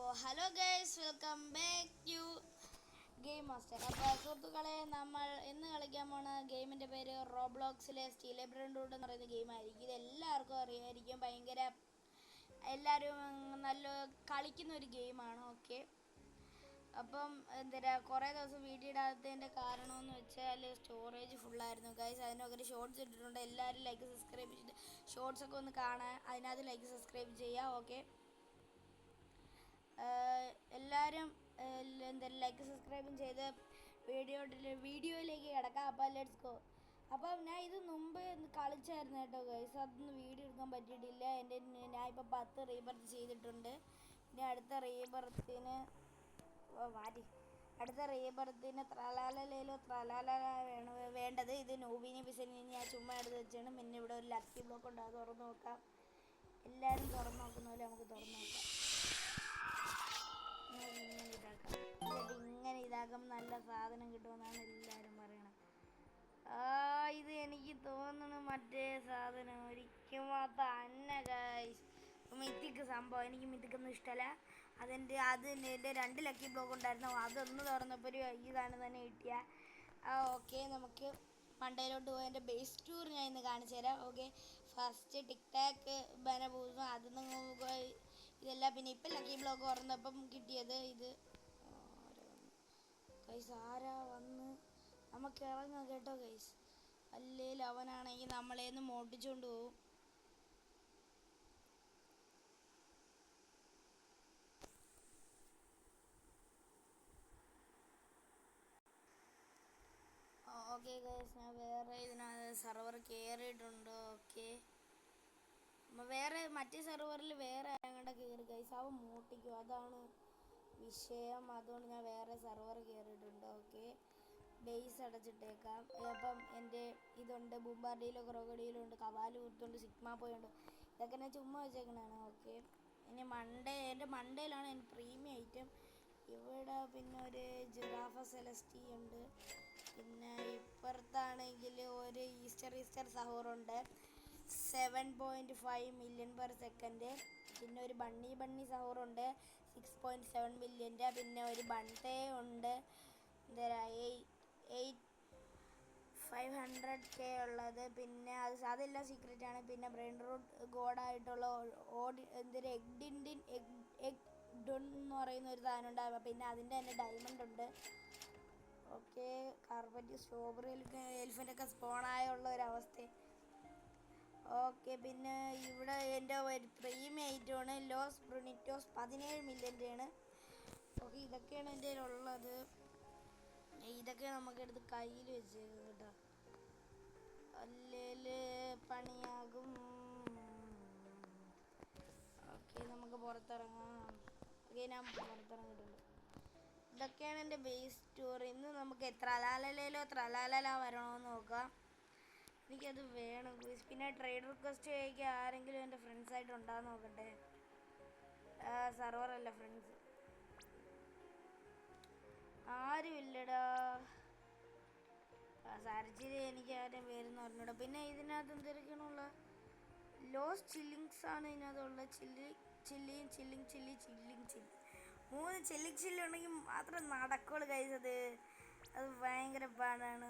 Hello guys, welcome back to game master. അപ്പോൾ സുഹൃത്തുക്കളെ, നമ്മൾ ഇന്ന് കളിക്കാൻ പോണ ഗെയിമിൻ്റെ പേര് റോബ്ലോക്സിലെ സ്റ്റീൽ ബ്രണ്ടൂഡ് എന്ന് പറയുന്ന ഗെയിമായിരിക്കും. ഇത് എല്ലാവർക്കും അറിയായിരിക്കും. ഭയങ്കര എല്ലാവരും നല്ല കളിക്കുന്ന ഒരു ഗെയിമാണ്. ഓക്കെ, അപ്പം കുറേ ദിവസം വീഡിയോ ഇടാത്തതിൻ്റെ കാരണമെന്ന് വെച്ചാൽ സ്റ്റോറേജ് ഫുള്ളായിരുന്നു ഗൈസ്. അതിനൊക്കെ ഒരു ഷോർട്സ് ഇട്ടിട്ടുണ്ട്. എല്ലാവരും ലൈക്ക് സബ്സ്ക്രൈബ് ചെയ്ത് ഷോർട്സൊക്കെ ഒന്ന് കാണാൻ അതിനകത്ത് ലൈക്ക് സബ്സ്ക്രൈബ് ചെയ്യുക. ഓക്കെ, എല്ലാവരും ലൈക്ക് സബ്സ്ക്രൈബും ചെയ്ത് വീഡിയോയിലേക്ക് കിടക്കാം. അപ്പോൾ ലെറ്റ്സ് ഗോ. അപ്പം ഞാൻ ഇത് മുമ്പ് കളിച്ചായിരുന്നു കേട്ടോ ഗൈസ്. അതൊന്നും വീഡിയോ എടുക്കാൻ പറ്റിയിട്ടില്ല. ഞാൻ ഇപ്പോൾ 10 റീബർത്ത് ചെയ്തിട്ടുണ്ട്. ഇനി അടുത്ത റീബർത്തിന് ത്രലാലയിലോ ത്രലാല വേണ്ടത്. ഇത് നൂബിനി പിസനി ഞാൻ ചുമ്മാ എടുത്ത് വെച്ചാണ്. പിന്നെ ഇവിടെ ഒരു ലക്കി ബ്ലോക്ക് ഉണ്ട്, അത് തുറന്ന് നോക്കാം. എല്ലാവരും തുറന്ന് നോക്കുന്ന പോലെ നമുക്ക് തുറന്ന് നോക്കാം. ഇങ്ങനെ ഇതാക്കുമ്പോൾ നല്ല സാധനം കിട്ടുമെന്നാണ് എല്ലാവരും പറയണത്. ഇത് എനിക്ക് തോന്നുന്നു മറ്റേ സാധനം ഒരിക്കലും തന്നെ ഗൈസ്, മിത്തിക്ക് സംഭവം. എനിക്ക് മിത്തിക്കൊന്നും ഇഷ്ടമല്ല. എൻ്റെ 2 ലക്കി ബ്ലോക്ക് ഉണ്ടായിരുന്നു. അതൊന്ന് തുറന്നപ്പോൾ ഒരു ഇതാണ് തന്നെ കിട്ടിയ. ഓക്കെ, നമുക്ക് മണ്ടയിലോട്ട് പോയി എൻ്റെ ബേസ് ടൂർ ഞാൻ ഇന്ന് കാണിച്ചു തരാം. ഓക്കെ, ഫസ്റ്റ് ടിക് ടാക്ക് ബനബൂസും അതൊന്നും ഇതെല്ലാം. പിന്നെ ഇപ്പം ലക്കി ബ്ലോക്ക് തുറന്നപ്പം കിട്ടിയത് ഇത്. ഗൈസ്, ആരാ വന്ന് നമുക്ക് ഇറങ്ങാം കേട്ടോ ഗൈസ്. അല്ലെങ്കിൽ അവനാണെങ്കിൽ നമ്മളേന്ന് മോട്ടിച്ചുകൊണ്ട് പോകും. ഓക്കെ ഗൈസ്, ഞാൻ വേറെ ഇതിനകത്ത് സെർവർ കയറിയിട്ടുണ്ട്. ഓക്കെ, മറ്റേ സെർവറിൽ വേറെ അങ്ങോട്ട് കയറി ഗൈസ്. അവൻ മോട്ടിക്കും, അതാണ് വിഷയം. അതുകൊണ്ട് ഞാൻ വേറെ സെർവർ കയറിയിട്ടുണ്ട്. ഓക്കെ, ബേസ് അടച്ചിട്ടേക്കാം. അപ്പം എൻ്റെ ഇതുണ്ട്, ബുംബാർഡിയിലോ ക്രോക്കഡിയിലോ ഉണ്ട്, കവാല് കുത്തുണ്ട്, സിഗ്മ പോയുണ്ട്. ഇതൊക്കെ ഞാൻ ചുമ്മാ വെച്ചേക്കണതാണ്. ഓക്കെ, ഇനി എൻ്റെ മണ്ടയിലാണ് എൻ്റെ പ്രീമിയം ഐറ്റം. ഇവിടെ പിന്നെ ഒരു ജിറാഫ സെലസ്റ്റി ഉണ്ട്. പിന്നെ ഇപ്പുറത്താണെങ്കിൽ ഒരു ഈസ്റ്റർ സഹോറുണ്ട്, 7.5 മില്യൺ പെർ സെക്കൻഡ്. പിന്നെ ഒരു ബണ്ണി സഹോറുണ്ട്, 6.7 മില്യൻ്റെ. പിന്നെ ഒരു ബൺടേ ഉണ്ട്, 500K ഉള്ളത്. പിന്നെ അതെല്ലാം സീക്രറ്റാണ്. പിന്നെ ബ്രെയിൻ റൂട്ട് ഗോഡായിട്ടുള്ള എഗ് ഡൊൺ എന്ന് പറയുന്ന ഒരു സാധനം ഉണ്ട്. പിന്നെ അതിൻ്റെ തന്നെ ഡയമണ്ട് ഉണ്ട്. ഓക്കെ, കാർപ്പറ്റ് സ്ട്രോബെറി എലിഫൻ്റൊക്കെ സ്പോണായുള്ള ഒരവസ്ഥ. ഓക്കെ, പിന്നെ ഇവിടെ എൻ്റെ ഒരു പ്രീമിയം ഐറ്റമാണ് ലോസ് ബ്രുണിറ്റോസ്, 17 മില്യൻ്റെയാണ്. ഓക്കെ, ഇതൊക്കെയാണ് എൻ്റെ കയ്യിലുള്ളത്. ഇതൊക്കെ നമുക്കെടുത്ത് കയ്യിൽ വെച്ചേക്കും കേട്ടോ, അല്ലെങ്കിൽ പണിയാകും. ഓക്കെ, നമുക്ക് പുറത്തിറങ്ങാം. ഓക്കെ, ഞാൻ പുറത്തിറങ്ങിയിട്ടുണ്ട്. ഇതൊക്കെയാണ് എൻ്റെ ബേസ് ടൂർ. ഇന്ന് നമുക്ക് ത്രലാല വരണമെന്ന് നോക്കാം. എനിക്കത് വേണം. പിന്നെ ട്രേഡ് റിക്വസ്റ്റ് ചോദിക്കാൻ ആരെങ്കിലും എൻ്റെ ഫ്രണ്ട്സായിട്ട് ഉണ്ടാകുന്ന നോക്കട്ടെ. സെർവറല്ല, ഫ്രണ്ട്സ് ആരുമില്ലടാ. സർച്ചിൽ എനിക്ക് ആരും പേരെന്ന് പറഞ്ഞൂടാ. പിന്നെ ഇതിനകത്ത് എന്തൊക്കെയാണുള്ള ലോസ് ചില്ലിങ്സ് ആണ് ഇതിനകത്തുള്ള. ചില്ലിങ് 3 ചില്ലി ഉണ്ടെങ്കിൽ മാത്രം നടക്കുള്ളൂ കൈസ്. അത് ഭയങ്കര പാടാണ്.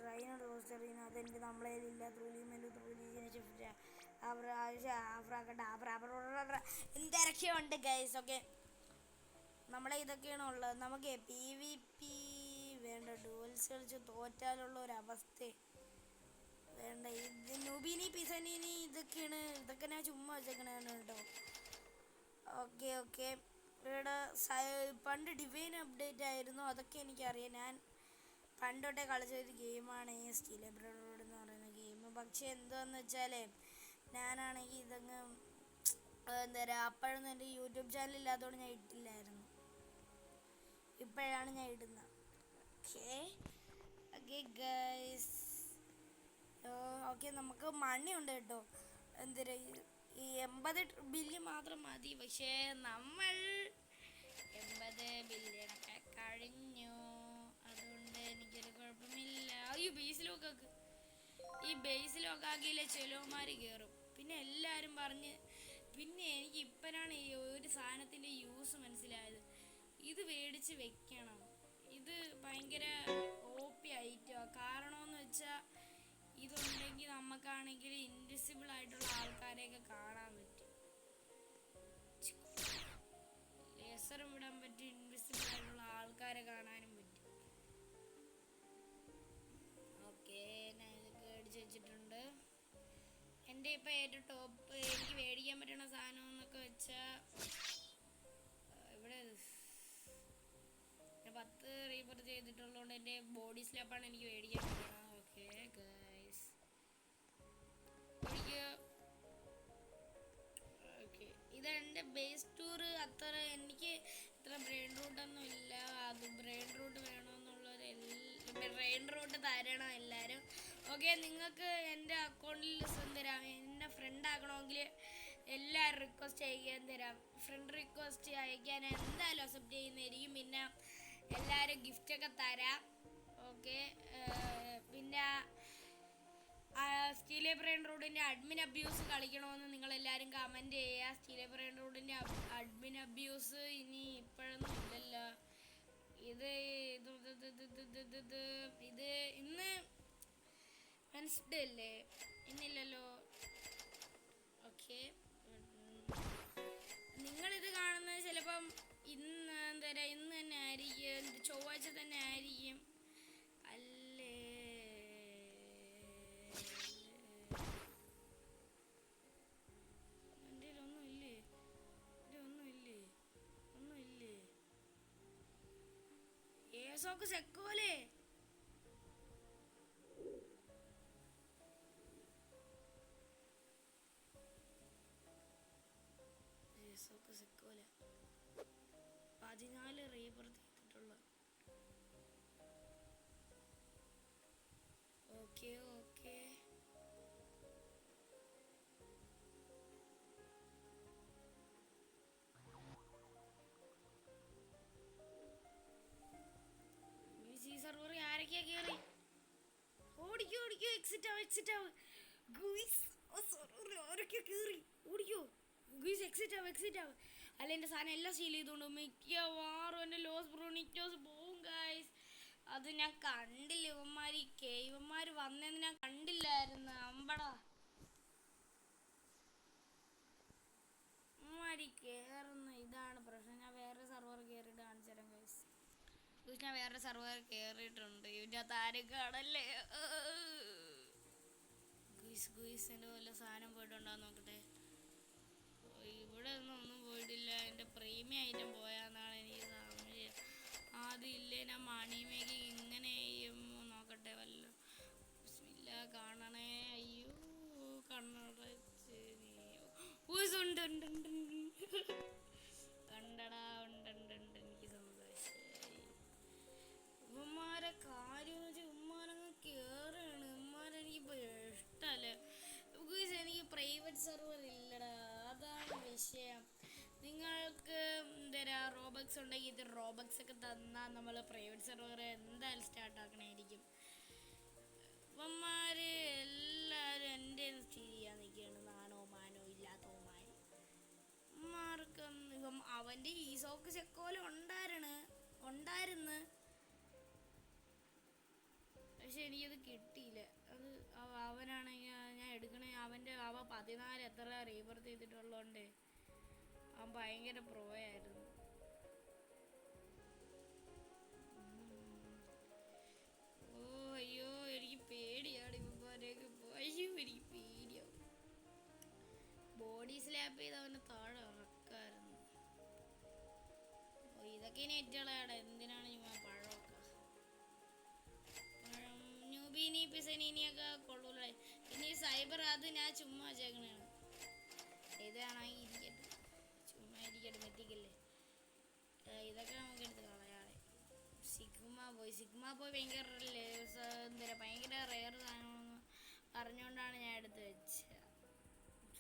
റൈനോ റോസ്റ്ററിന് അതെനിക്ക് നമ്മളേലില്ല. എന്തൊക്കെയുണ്ട് ഗൈസ്. ഓക്കെ, നമ്മളെ ഇതൊക്കെയാണ് ഉള്ളത്. നമുക്ക് PvP വേണ്ട, ഡുവൽസ് കളിച്ച് തോറ്റാലുള്ള ഒരവസ്ഥ വേണ്ട. ഇത് നുബിനി പിസനിനി ഇതൊക്കെ ഞാൻ ചുമ്മാ വെച്ചേക്കണതാണ് കേട്ടോ. ഓക്കെ, ഇവിടെ പണ്ട് ഡിവൈൻ അപ്ഡേറ്റ് ആയിരുന്നു, അതൊക്കെ എനിക്കറിയാം. ഞാൻ പണ്ടോട്ടേ കളിച്ചൊരു ഗെയിമാണ് ഈ സ്റ്റീൽ ബ്രണ്ടൂഡ് എന്ന് പറയുന്ന ഗെയിം. പക്ഷേ എന്താന്ന് വെച്ചാൽ ഞാനാണെങ്കിൽ ഇതങ്ങ് അപ്പോഴൊന്നും എൻ്റെ യൂട്യൂബ് ചാനൽ ഇല്ലാത്തതുകൊണ്ട് ഞാൻ ഇട്ടില്ലായിരുന്നു. ഇപ്പോഴാണ് ഞാൻ ഇടുന്നത്. Okay guys. ഓക്കെ, നമുക്ക് മണി ഉണ്ട് കേട്ടോ. ഈ 80 ബില്യൺ മാത്രം മതി. പക്ഷേ നമ്മൾ 80 ബില്യണൊക്കെ കഴിഞ്ഞു. അതുകൊണ്ട് എനിക്കൊരു കുഴപ്പമില്ല. ഈ ബേസ് ലോക്കാക്കിയില്ലേ ചെലോമാർ കയറും. പിന്നെ എല്ലാവരും പറഞ്ഞ്, പിന്നെ എനിക്ക് ഇപ്പോഴാണ് ഈ ഒരു എനിക്ക് സാധനത്തിൻ്റെ യൂസ് മനസ്സിലായത്. ഇത് മേടിച്ച് വെക്കണം. ഇത് ഭയങ്കര OP ഐറ്റമാണ്. കാരണമെന്ന് വെച്ചാൽ ഇതുണ്ടെങ്കിൽ നമുക്കാണെങ്കിൽ ഇൻവിസിബിൾ ആയിട്ടുള്ള ആൾക്കാരെയൊക്കെ കാണാൻ പറ്റും. ലേസറും വിടാൻ പറ്റും, ഇൻവിസിബിൾ ആയിട്ടുള്ള ആൾക്കാരെ കാണാനും പറ്റും. ഓക്കെ, ഞാൻ ഇതൊക്കെ മേടിച്ച് വെച്ചിട്ടുണ്ട്. എൻ്റെ ഇപ്പം ഏറ്റവും ടോപ്പ് എനിക്ക് മേടിക്കാൻ പറ്റുന്ന സാധനം എന്നൊക്കെ വെച്ചാൽ ഇവിടെ ഞാൻ 10 റീബർത്ത് ചെയ്തിട്ടുള്ളതുകൊണ്ട് എൻ്റെ ബോഡി സ്ലാപ്പാണ് എനിക്ക് മേടിക്കാൻ പറ്റുന്നത്. ഓക്കെ ഗൈസ്, ഓക്കെ, ഇതെൻ്റെ ബേസ് ടൂർ. അത്ര എനിക്ക് ഇത്ര ബ്രെയിൻ റൂട്ടൊന്നും ഇല്ല. അത് ബ്രെയിൻ റൂട്ട് വേണമെന്നുള്ളവർ ബ്രെയിൻ റൂട്ട് തരണം എല്ലാവരും. ഓക്കെ, നിങ്ങൾക്ക് എൻ്റെ അക്കൗണ്ടിൽ തരാം. എന്നെ ഫ്രണ്ട് ആക്കണമെങ്കിൽ എല്ലാവരും റിക്വസ്റ്റ് അയക്കാൻ തരാം. ഫ്രണ്ട് റിക്വസ്റ്റ് അയക്കാൻ എന്തായാലും അക്സെപ്റ്റ് ചെയ്യുന്നതായിരിക്കും. പിന്നെ എല്ലാവരും ഗിഫ്റ്റൊക്കെ തരാം. ഓക്കെ, പിന്നെ സ്റ്റീലെ ബ്രെയിൻ റൂട്ടിൻ്റെ അഡ്മിൻ അബ്യൂസ് കളിക്കണമെന്ന് നിങ്ങളെല്ലാവരും കമൻറ്റ് ചെയ്യുക. സ്റ്റീലെ ബ്രെയിൻ റൂട്ടിൻ്റെ അഡ്മിൻ അബ്യൂസ് ഇനി ഇപ്പോഴൊന്നും ഇല്ലല്ലോ. ഇത് ഇന്ന് വെൻസ്ഡേ അല്ലേ? ഇന്നില്ലല്ലോ. ഓക്കെ, നിങ്ങളിത് കാണുന്നത് ചിലപ്പം ഇന്ന് തന്നെ ആയിരിക്കും, ചൊവ്വാഴ്ച തന്നെ ആയിരിക്കും. അല്ലേ? എൻ്റെ ഒന്നുമില്ലേ? ഏസോക്ക് സെക്കോലേ? ഏസോക്ക് സെക്കോല 14 റീബർത്ത് ചെയ്തിട്ടുള്ള. ഓക്കെ, സർവർ ആരൊക്കെയാ കേറി? ഓടിക്കോ, എക്സിറ്റ് ആവ് ഗുയിസ്. ആരൊക്കെയാ കേറി? ഓടിക്കോ ഗുയിസ്, എക്സിറ്റ് ആവ്. അല്ല, എൻ്റെ സാധനം എല്ലാം സീൽ ചെയ്തുകൊണ്ട് മിക്കവാറും എൻ്റെ ലോസ് ബ്രൂണിറ്റോസ് പോവും ഗൈസ്. അത് ഞാൻ കണ്ടില്ല. ഇവന്മാർ വന്നതെന്ന് ഞാൻ കണ്ടില്ലായിരുന്നു. അമ്പടാ, ഇവന്മാർ കയറുന്ന ഇതാണ് പ്രശ്നം. ഞാൻ വേറെ സർവർ കയറിയിട്ട് കാണിച്ചു തരാം ഗൈസ്. ഞാൻ വേറെ സർവർ കയറിയിട്ടുണ്ട്. ഇതിനകത്ത് ആരും കാണല്ലേ. ഗുയിസിൻ്റെ വല്ല സാധനം പോയിട്ടുണ്ടോന്ന് നോക്കട്ടെ. ഇവിടെ ഒന്നും പോയിട്ടില്ല. എൻ്റെ പ്രീമിയം ഐറ്റം പോയാന്നാണ് എനിക്ക് സംശയം. അതില്ലേ, ഞാൻ മണി മേക്കിങ് ഇങ്ങനെ ചെയ്യുമ്പോൾ നോക്കട്ടെ. വല്ല ബിസ്മില്ല, കാണണേ. അയ്യോ, കണ്ണടച്ച് ഉണ്ട്. കണ്ടടാ, ഉണ്ട്. എനിക്ക് സന്തോഷമായി. ഇവന്മാരെ കാര്യം എന്ന് വെച്ചാൽ ഇവന്മാരങ്ങ് കയറുകയാണ്. ഇവന്മാരെനിക്കിപ്പോൾ ഇഷ്ടമല്ല. എനിക്ക് പ്രൈവറ്റ് സെർവർ ഇല്ലടാ, അതാണ് വിഷയം. നിങ്ങൾക്ക് റോബക്സ് ഉണ്ടെങ്കിൽ ഇത് റോബക്സ് ഒക്കെ തന്നാൽ നമ്മൾ പ്രൈവറ്റ് സെർവർ എന്തായാലും സ്റ്റാർട്ടാക്കണമായിരിക്കും. ഇവന്മാർ എല്ലാവരും എൻ്റെ സ്റ്റീൽ ചെയ്യാൻ നിൽക്കുകയാണ്. നാണോ മാനോ ഇല്ലാത്തവന്മാർ. അവൻ്റെ ഈസോക്ക് ചെക്കോല ഉണ്ടായിരുന്നു, പക്ഷെ എനിക്കത് കിട്ടിയില്ല. അത് അവനാണെങ്കിൽ ഞാൻ എടുക്കണേ. അവ 14 എത്ര റീബർത്ത് ചെയ്തിട്ടുള്ളതുകൊണ്ട് അവൻ ഭയങ്കര പ്രോയായിരുന്നു. അയ്യോ, എനിക്ക് പേടിയാണ് ഇവന്മാരെയൊക്കെ. എനിക്ക് പേടിയാവും. ബോഡി സ്ലാപ്പ് ചെയ്ത് അവൻ്റെ താഴെ ഇറക്കായിരുന്നു. ഇതൊക്കെ ഇനി ഏറ്റളയാടാ. എന്തിനാണ് ഞാൻ പഴമൊക്കെ ന്യൂബീനി പിസനീനിയൊക്കെ കൊള്ളൂല. ഇനി സൈബർ അത് ഞാൻ ചുമ്മാ വെച്ചേക്കണേണ്. ഇതാണെങ്കിൽ ഇരിക്കട്ടെ, മെത്തിക്കല്ലേ. ഇതൊക്കെ നമുക്ക് എടുത്ത് കളയാതെ. സിഗ്മ ബോയ് ഭയങ്കര റെയർ സാധനമെന്ന് പറഞ്ഞുകൊണ്ടാണ് ഞാൻ എടുത്ത് വെച്ചത്.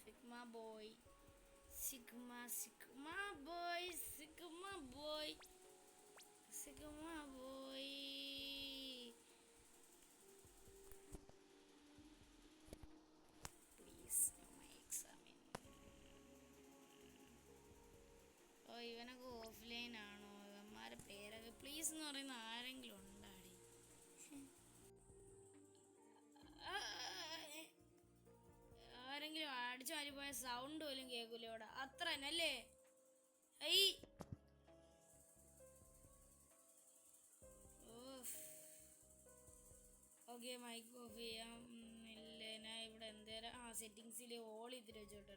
Sigma boy please, no my examine. Offline ആണോ? അവന്മാരെ പേരൊക്കെ പ്ലീസ് എന്ന് പറയുന്ന ആരെങ്കിലും ഉണ്ടാടി? ആരെങ്കിലും അടിച്ചു മാറ്റിപ്പോയ സൗണ്ട് പോലും കേൾക്കൂല ഇവിടെ. അത്ര തന്നെ അല്ലേ? ഐ ഓക്കെ, മൈക്ക് ഓഫ് ചെയ്യാം. ഇല്ല, ഞാൻ ഇവിടെ എന്തേരം സെറ്റിങ്സിൽ ഓൾ ചെയ്തിട്ട് വെച്ചോട്ടെ.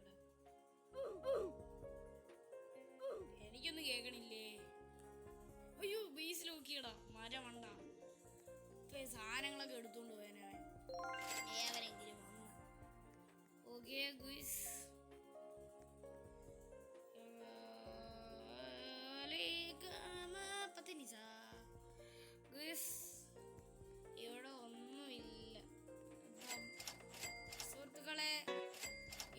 എനിക്കൊന്നും കേൾക്കണില്ലേ? അയ്യോ, ബേസിൽ നോക്കിയടാ മരമണ്ട. ഇപ്പൊ സാധനങ്ങളൊക്കെ എടുത്തോണ്ട് പോയവൻ ഏവരെങ്കിലും വന്നു. ഓക്കെ ഗുയ്സ്, ഇവിടെ ഒന്നുമില്ല. സുഹൃത്തുക്കളെ,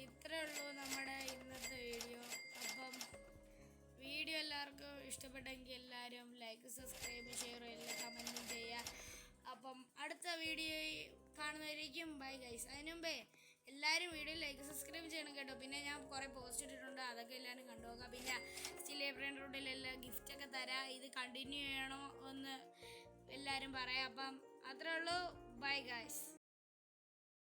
ഇത്രേ ഉള്ളൂ നമ്മുടെ ഇന്നത്തെ വീഡിയോ. അപ്പം വീഡിയോ എല്ലാവർക്കും ഇഷ്ടപ്പെട്ടെങ്കിൽ എല്ലാവരും ലൈക്ക്, സബ്സ്ക്രൈബ്, ഷെയർ എല്ലാം കമൻറ്റും ചെയ്യുക. അപ്പം അടുത്ത വീഡിയോ കാണുന്നവരേക്കും ബൈ ഗൈസ്. അതിന് മുമ്പേ എല്ലാവരും വീഡിയോ ലൈക്ക്, സബ്സ്ക്രൈബ് ചെയ്യണം കേട്ടോ. പിന്നെ ഞാൻ കുറേ പോസ്റ്റ് ഇട്ടിട്ടുണ്ട്, അതൊക്കെ എല്ലാവരും കണ്ടുപോകാം. പിന്നെ സ്റ്റിൽ ഏപ്രിൽ റൂട്ടിലെല്ലാം ഗിഫ്റ്റൊക്കെ തരാം. ഇത് കണ്ടിന്യൂ ചെയ്യണോ എന്ന് എല്ലാവരും പറയാം. അപ്പം അത്രേ ഉള്ളൂ. Bye guys.